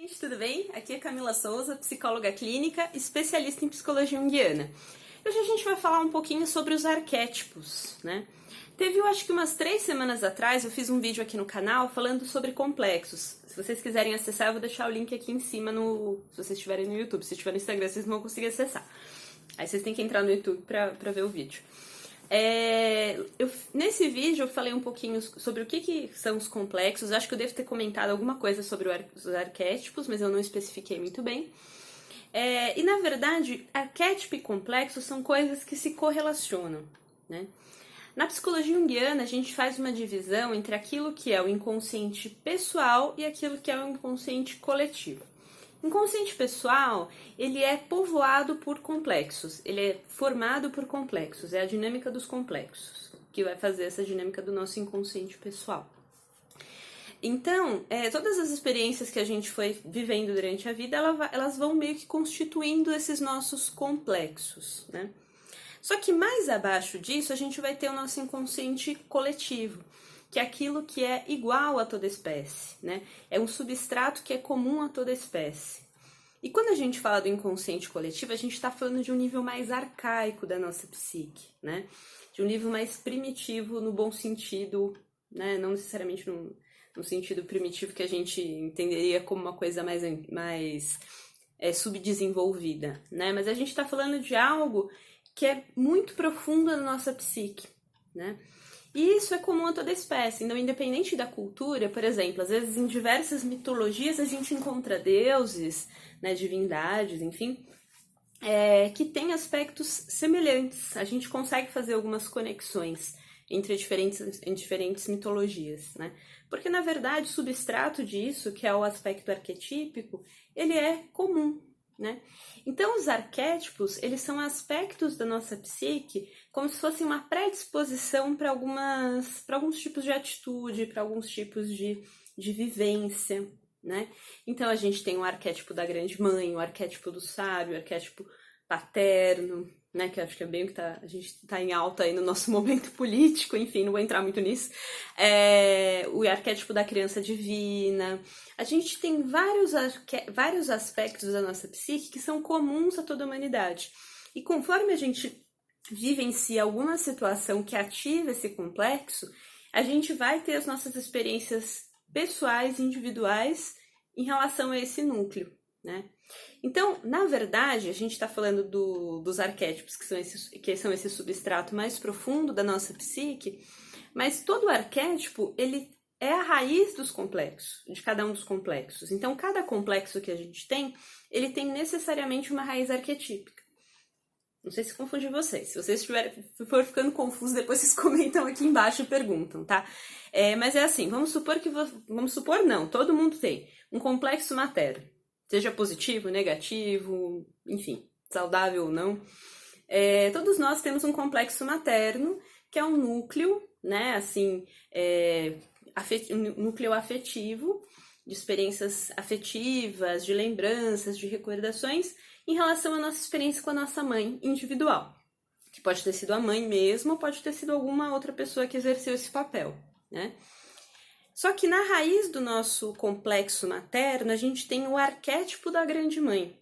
Gente, tudo bem? Aqui é Camila Souza, psicóloga clínica, especialista em psicologia junguiana. Hoje a gente vai falar um pouquinho sobre os arquétipos, né? Eu acho que umas 3 semanas atrás, eu fiz um vídeo aqui no canal falando sobre complexos. Se vocês quiserem acessar, eu vou deixar o link aqui em cima se vocês estiverem no YouTube. Se estiver no Instagram, vocês não vão conseguir acessar. Aí vocês têm que entrar no YouTube pra ver o vídeo. Nesse vídeo eu falei um pouquinho sobre o que são os complexos. Acho que eu devo ter comentado alguma coisa sobre os arquétipos, mas eu não especifiquei muito bem. E na verdade, arquétipo e complexo são coisas que se correlacionam, né? Na psicologia junguiana, a gente faz uma divisão entre aquilo que é o inconsciente pessoal e aquilo que é o inconsciente coletivo. O inconsciente pessoal, ele é povoado por complexos, ele é formado por complexos, é a dinâmica dos complexos que vai fazer essa dinâmica do nosso inconsciente pessoal. Então, todas as experiências que a gente foi vivendo durante a vida, elas vão meio que constituindo esses nossos complexos, né? Só que mais abaixo disso, a gente vai ter o nosso inconsciente coletivo, que é aquilo que é igual a toda espécie, né? É um substrato que é comum a toda espécie. E quando a gente fala do inconsciente coletivo, a gente está falando de um nível mais arcaico da nossa psique, né? De um nível mais primitivo no bom sentido, né? Não necessariamente no sentido primitivo que a gente entenderia como uma coisa mais subdesenvolvida, né? Mas a gente está falando de algo que é muito profundo na nossa psique, né? E isso é comum a toda espécie, então independente da cultura, por exemplo, às vezes em diversas mitologias a gente encontra deuses, né, divindades, enfim, que têm aspectos semelhantes, a gente consegue fazer algumas conexões entre diferentes mitologias, né? Porque na verdade o substrato disso, que é o aspecto arquetípico, ele é comum, né? Então os arquétipos, eles são aspectos da nossa psique como se fosse uma predisposição para alguns tipos de atitude, para alguns tipos de vivência, né? Então a gente tem o arquétipo da grande mãe, o arquétipo do sábio, o arquétipo paterno, né, que eu acho que é bem o que a gente está em alta aí no nosso momento político, enfim, não vou entrar muito nisso, o arquétipo da criança divina. A gente tem vários aspectos da nossa psique que são comuns a toda a humanidade. E conforme a gente vivencia alguma situação que ativa esse complexo, a gente vai ter as nossas experiências pessoais, individuais, em relação a esse núcleo, né? Então, na verdade, a gente está falando dos arquétipos, que são esse substrato mais profundo da nossa psique, mas todo arquétipo, ele é a raiz dos complexos, de cada um dos complexos. Então, cada complexo que a gente tem, ele tem necessariamente uma raiz arquetípica. Não sei se confunde vocês. Se vocês for ficando confuso, depois vocês comentam aqui embaixo e perguntam, tá? Mas é assim, vamos supor não, todo mundo tem um complexo materno. Seja positivo, negativo, enfim, saudável ou não. Todos nós temos um complexo materno, que é um núcleo, né, assim, um núcleo afetivo, de experiências afetivas, de lembranças, de recordações, em relação à nossa experiência com a nossa mãe individual. Que pode ter sido a mãe mesmo, ou pode ter sido alguma outra pessoa que exerceu esse papel, né? Só que na raiz do nosso complexo materno, a gente tem o arquétipo da grande mãe,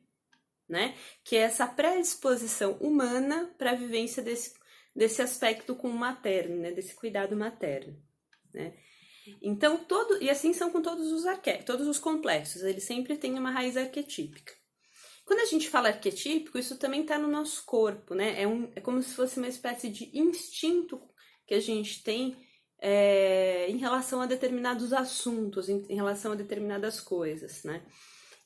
né? Que é essa predisposição humana para a vivência desse aspecto com o materno, né? Desse cuidado materno, né? Então, e assim são com todos os complexos, eles sempre têm uma raiz arquetípica. Quando a gente fala arquetípico, isso também está no nosso corpo, né? É como se fosse uma espécie de instinto que a gente tem em relação a determinados assuntos, em relação a determinadas coisas, né?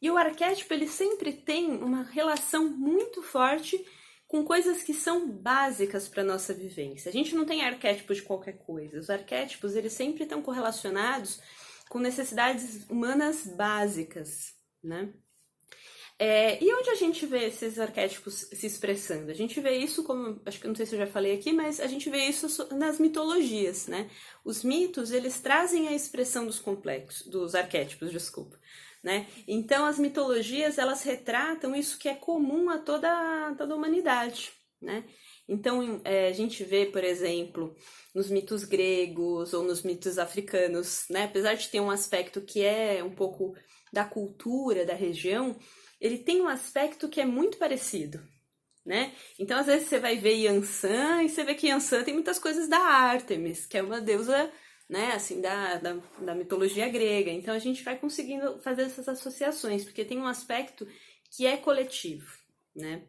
E o arquétipo, ele sempre tem uma relação muito forte com coisas que são básicas para a nossa vivência. A gente não tem arquétipo de qualquer coisa. Os arquétipos, eles sempre estão correlacionados com necessidades humanas básicas, né? E onde a gente vê esses arquétipos se expressando? A gente vê isso como, acho que não sei se eu já falei aqui, mas a gente vê isso nas mitologias, né? Os mitos, eles trazem a expressão dos arquétipos, desculpa, né? Então, as mitologias, elas retratam isso que é comum a toda a humanidade, né? Então, a gente vê, por exemplo, nos mitos gregos ou nos mitos africanos, né? Apesar de ter um aspecto que é um pouco da cultura da região, ele tem um aspecto que é muito parecido, né? Então, às vezes você vai ver Yansan e você vê que Yansan tem muitas coisas da Ártemis, que é uma deusa, né, assim, da mitologia grega. Então, a gente vai conseguindo fazer essas associações, porque tem um aspecto que é coletivo, né?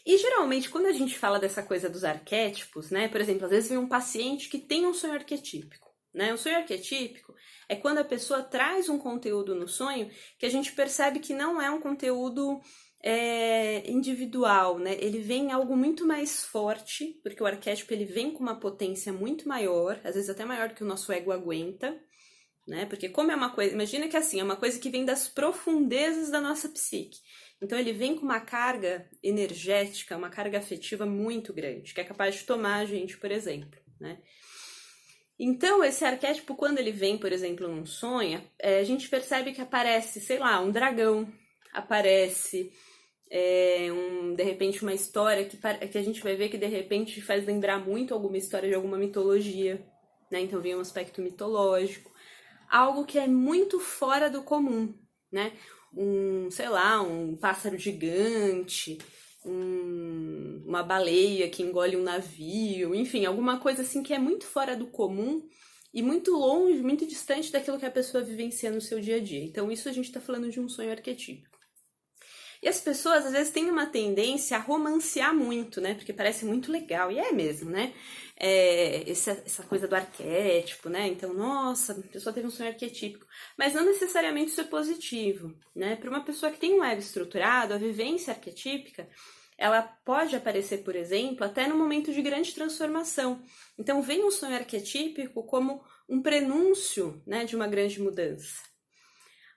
E geralmente, quando a gente fala dessa coisa dos arquétipos, né? Por exemplo, às vezes vem um paciente que tem um sonho arquetípico, né? O sonho arquetípico é quando a pessoa traz um conteúdo no sonho que a gente percebe que não é um conteúdo individual, né? Ele vem em algo muito mais forte, porque o arquétipo ele vem com uma potência muito maior, às vezes até maior do que o nosso ego aguenta, né? Porque como é uma coisa, imagina que assim, é uma coisa que vem das profundezas da nossa psique. Então ele vem com uma carga energética, uma carga afetiva muito grande, que é capaz de tomar a gente, por exemplo, né? Então, esse arquétipo, quando ele vem, por exemplo, num sonho, a gente percebe que aparece, sei lá, um dragão, aparece, de repente, uma história que a gente vai ver que, de repente, faz lembrar muito alguma história de alguma mitologia, né? Então, vem um aspecto mitológico, algo que é muito fora do comum, né? Sei lá, um pássaro gigante, uma baleia que engole um navio, enfim, alguma coisa assim que é muito fora do comum e muito longe, muito distante daquilo que a pessoa vivencia no seu dia a dia. Então, isso a gente está falando de um sonho arquetípico. E as pessoas, às vezes, têm uma tendência a romancear muito, né? Porque parece muito legal, e é mesmo, né? Essa coisa do arquétipo, né? Então, nossa, a pessoa teve um sonho arquetípico. Mas não necessariamente isso é positivo, né? Para uma pessoa que tem um ego estruturado, a vivência arquetípica, ela pode aparecer, por exemplo, até no momento de grande transformação. Então, vem um sonho arquetípico como um prenúncio, né, de uma grande mudança.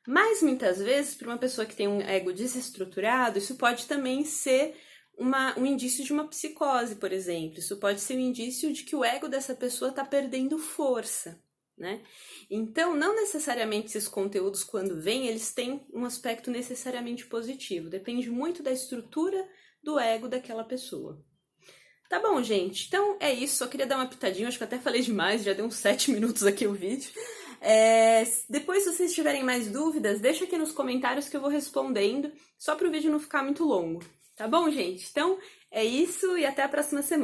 Mas, muitas vezes, para uma pessoa que tem um ego desestruturado, isso pode também ser um indício de uma psicose, por exemplo. Isso pode ser um indício de que o ego dessa pessoa está perdendo força, né? Então, não necessariamente esses conteúdos, quando vêm, eles têm um aspecto necessariamente positivo. Depende muito da estrutura do ego daquela pessoa. Tá bom, gente? Então, é isso. Só queria dar uma pitadinha. Acho que eu até falei demais. Já deu uns 7 minutos aqui o vídeo. Depois, se vocês tiverem mais dúvidas, deixa aqui nos comentários que eu vou respondendo, só para o vídeo não ficar muito longo. Tá bom, gente? Então, é isso e até a próxima semana.